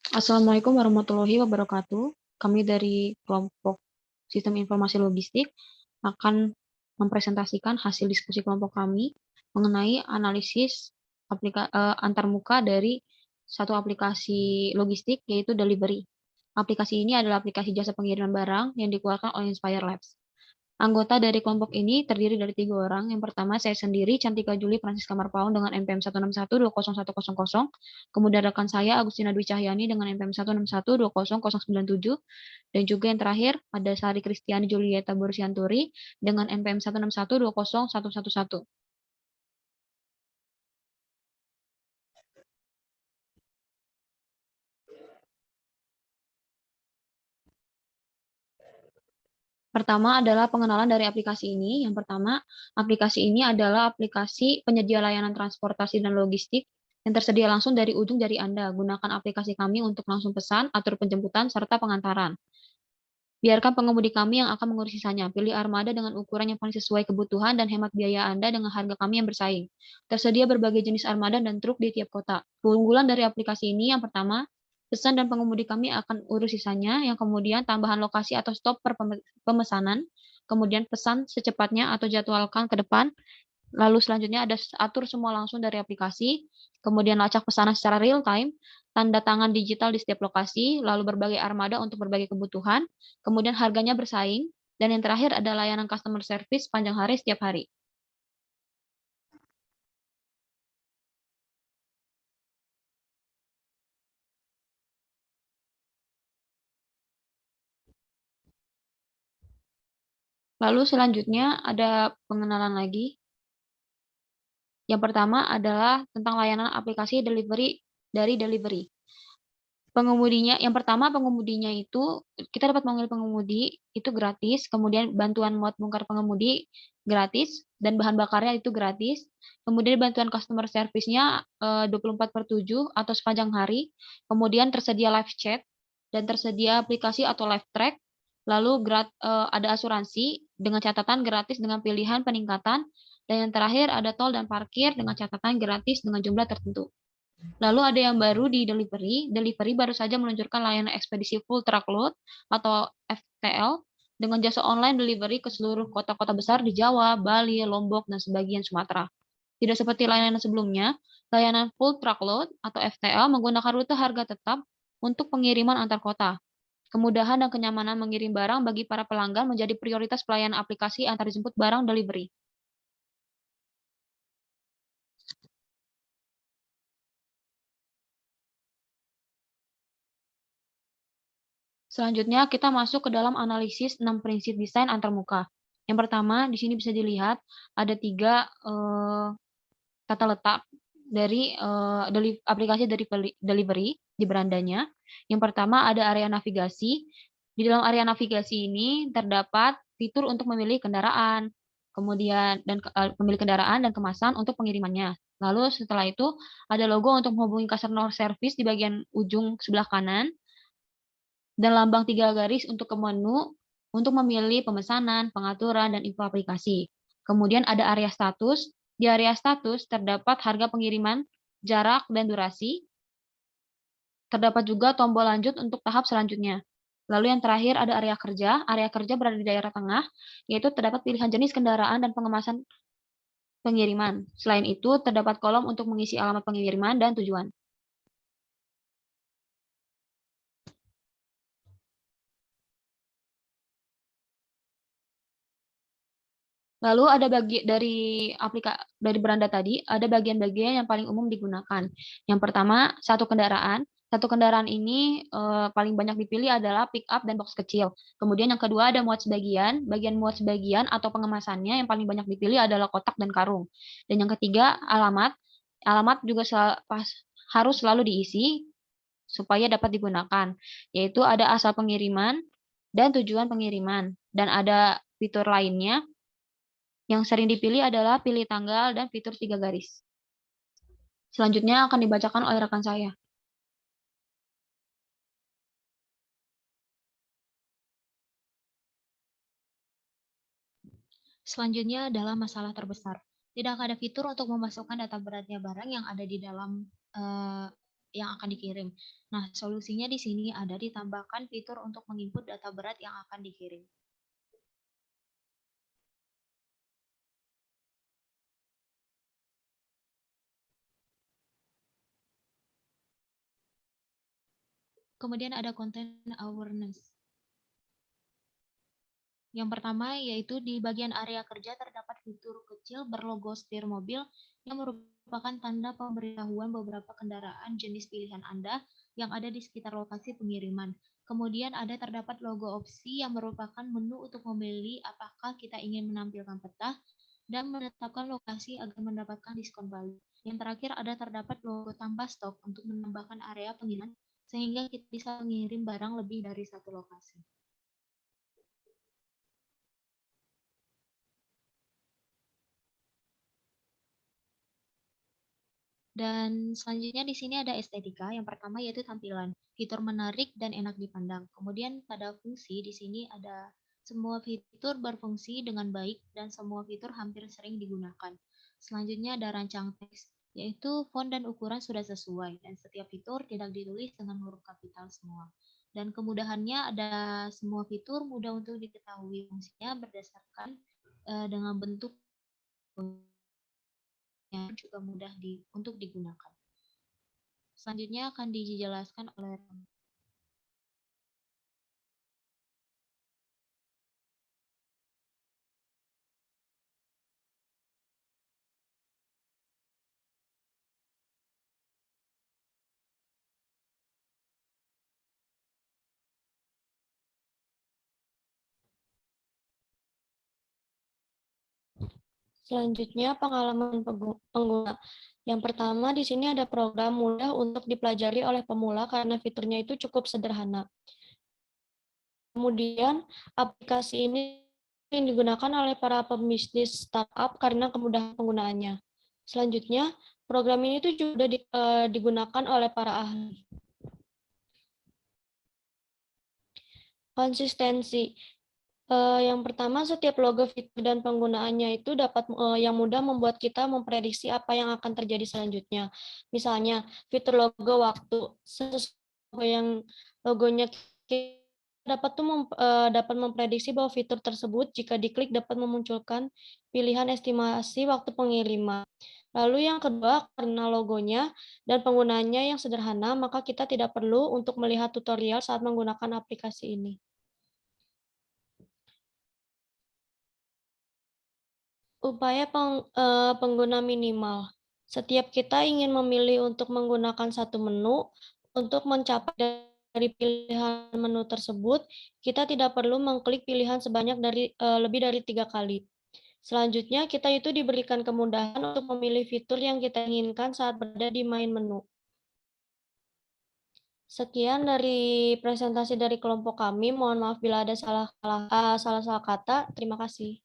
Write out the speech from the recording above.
Assalamualaikum warahmatullahi wabarakatuh. Kami dari kelompok Sistem Informasi Logistik akan mempresentasikan hasil diskusi kelompok kami mengenai analisis antarmuka dari satu aplikasi logistik yaitu Delivery. Aplikasi ini adalah aplikasi jasa pengiriman barang yang dikeluarkan oleh Inspire Labs. Anggota dari kelompok ini terdiri dari 3 orang. Yang pertama, saya sendiri, Cantika Juli Francisca Marpaung dengan NPM 161200100. Kemudian rekan saya, Agustina Dwi Cahyani dengan NPM 161200097. Dan juga yang terakhir, ada Sari Kristiani Julieta Borsianturi dengan NPM 161201111. Pertama adalah pengenalan dari aplikasi ini. Yang pertama, aplikasi ini adalah aplikasi penyedia layanan transportasi dan logistik yang tersedia langsung dari ujung jari Anda. Gunakan aplikasi kami untuk langsung pesan, atur penjemputan, serta pengantaran. Biarkan pengemudi kami yang akan mengurus sisanya. Pilih armada dengan ukuran yang paling sesuai kebutuhan dan hemat biaya Anda dengan harga kami yang bersaing. Tersedia berbagai jenis armada dan truk di tiap kota. Keunggulan dari aplikasi ini yang pertama, pesan dan pengemudi kami akan urus sisanya. Yang kemudian tambahan lokasi atau stop per pemesanan. Kemudian pesan secepatnya atau jadwalkan ke depan. Lalu selanjutnya ada atur semua langsung dari aplikasi, kemudian lacak pesanan secara real time, tanda tangan digital di setiap lokasi, lalu berbagai armada untuk berbagai kebutuhan, kemudian harganya bersaing, dan yang terakhir ada layanan customer service sepanjang hari setiap hari. Lalu selanjutnya ada pengenalan lagi. Yang pertama adalah tentang layanan aplikasi delivery dari Delivery. Pengemudinya, yang pertama pengemudinya itu kita dapat memanggil pengemudi itu gratis, kemudian bantuan muat bongkar pengemudi gratis dan bahan bakarnya itu gratis. Kemudian bantuan customer service-nya 24/7 atau sepanjang hari. Kemudian tersedia live chat dan tersedia aplikasi atau live track. Lalu ada asuransi dengan catatan gratis dengan pilihan peningkatan, dan yang terakhir ada tol dan parkir dengan catatan gratis dengan jumlah tertentu. Lalu ada yang baru di Delivery. Delivery baru saja meluncurkan layanan ekspedisi full truckload atau FTL dengan jasa online delivery ke seluruh kota-kota besar di Jawa, Bali, Lombok, dan sebagian Sumatera. Tidak seperti layanan sebelumnya, layanan full truckload atau FTL menggunakan rute harga tetap untuk pengiriman antar kota. Kemudahan dan kenyamanan mengirim barang bagi para pelanggan menjadi prioritas pelayanan aplikasi antar jemput barang delivery. Selanjutnya kita masuk ke dalam analisis 6 prinsip desain antarmuka. Yang pertama, di sini bisa dilihat ada 3 tata letak dari aplikasi dari delivery di berandanya. Yang pertama ada area navigasi. Di dalam area navigasi ini terdapat fitur untuk memilih kendaraan, kemudian memilih kendaraan dan kemasan untuk pengirimannya. Lalu setelah itu ada logo untuk menghubungi customer service di bagian ujung sebelah kanan, dan lambang 3 garis untuk ke menu untuk memilih pemesanan, pengaturan, dan info aplikasi. Kemudian ada area status. Di area status terdapat harga pengiriman, jarak, dan durasi. Terdapat juga tombol lanjut untuk tahap selanjutnya. Lalu yang terakhir ada area kerja. Area kerja berada di daerah tengah, yaitu terdapat pilihan jenis kendaraan dan pengemasan pengiriman. Selain itu, terdapat kolom untuk mengisi alamat pengiriman dan tujuan. Lalu ada dari beranda tadi, ada bagian-bagian yang paling umum digunakan. Yang pertama, satu kendaraan. Satu kendaraan ini paling banyak dipilih adalah pick up dan box kecil. Kemudian yang kedua ada muat sebagian. Bagian muat sebagian atau pengemasannya yang paling banyak dipilih adalah kotak dan karung. Dan yang ketiga, alamat. Alamat juga harus selalu diisi supaya dapat digunakan, yaitu ada asal pengiriman dan tujuan pengiriman. Dan ada fitur lainnya yang sering dipilih adalah pilih tanggal dan fitur 3 garis. Selanjutnya akan dibacakan oleh rekan saya. Selanjutnya adalah masalah terbesar. Tidak ada fitur untuk memasukkan data beratnya barang yang ada di dalam yang akan dikirim. Nah, solusinya di sini ada ditambahkan fitur untuk menginput data berat yang akan dikirim. Kemudian ada content awareness. Yang pertama yaitu di bagian area kerja terdapat fitur kecil berlogo setir mobil yang merupakan tanda pemberitahuan beberapa kendaraan jenis pilihan Anda yang ada di sekitar lokasi pengiriman. Kemudian ada terdapat logo opsi yang merupakan menu untuk memilih apakah kita ingin menampilkan peta dan menetapkan lokasi agar mendapatkan diskon balik. Yang terakhir ada terdapat logo tambah stok untuk menambahkan area pengiriman sehingga kita bisa mengirim barang lebih dari satu lokasi. Dan selanjutnya di sini ada estetika. Yang pertama yaitu tampilan, fitur menarik dan enak dipandang. Kemudian pada fungsi di sini ada semua fitur berfungsi dengan baik dan semua fitur hampir sering digunakan. Selanjutnya ada rancang teks, yaitu font dan ukuran sudah sesuai dan setiap fitur tidak ditulis dengan huruf kapital semua. Dan kemudahannya ada semua fitur mudah untuk diketahui fungsinya berdasarkan dengan bentuk yang juga mudah untuk digunakan. Selanjutnya akan dijelaskan oleh Selanjutnya, pengalaman pengguna. Yang pertama, di sini ada program mudah untuk dipelajari oleh pemula karena fiturnya itu cukup sederhana. Kemudian, aplikasi ini yang digunakan oleh para pebisnis startup karena kemudahan penggunaannya. Selanjutnya, program ini tuh juga digunakan oleh para ahli. Konsistensi. Yang pertama, setiap logo fitur dan penggunaannya itu dapat yang mudah membuat kita memprediksi apa yang akan terjadi selanjutnya. Misalnya, fitur logo waktu, sesuai yang logonya dapat memprediksi bahwa fitur tersebut jika diklik dapat memunculkan pilihan estimasi waktu pengiriman. Lalu yang kedua, karena logonya dan penggunaannya yang sederhana, maka kita tidak perlu untuk melihat tutorial saat menggunakan aplikasi ini. Upaya pengguna minimal. Setiap kita ingin memilih untuk menggunakan satu menu, untuk mencapai dari pilihan menu tersebut, kita tidak perlu mengklik pilihan lebih dari 3 kali. Selanjutnya, kita itu diberikan kemudahan untuk memilih fitur yang kita inginkan saat berada di main menu. Sekian dari presentasi dari kelompok kami. Mohon maaf bila ada salah kata. Terima kasih.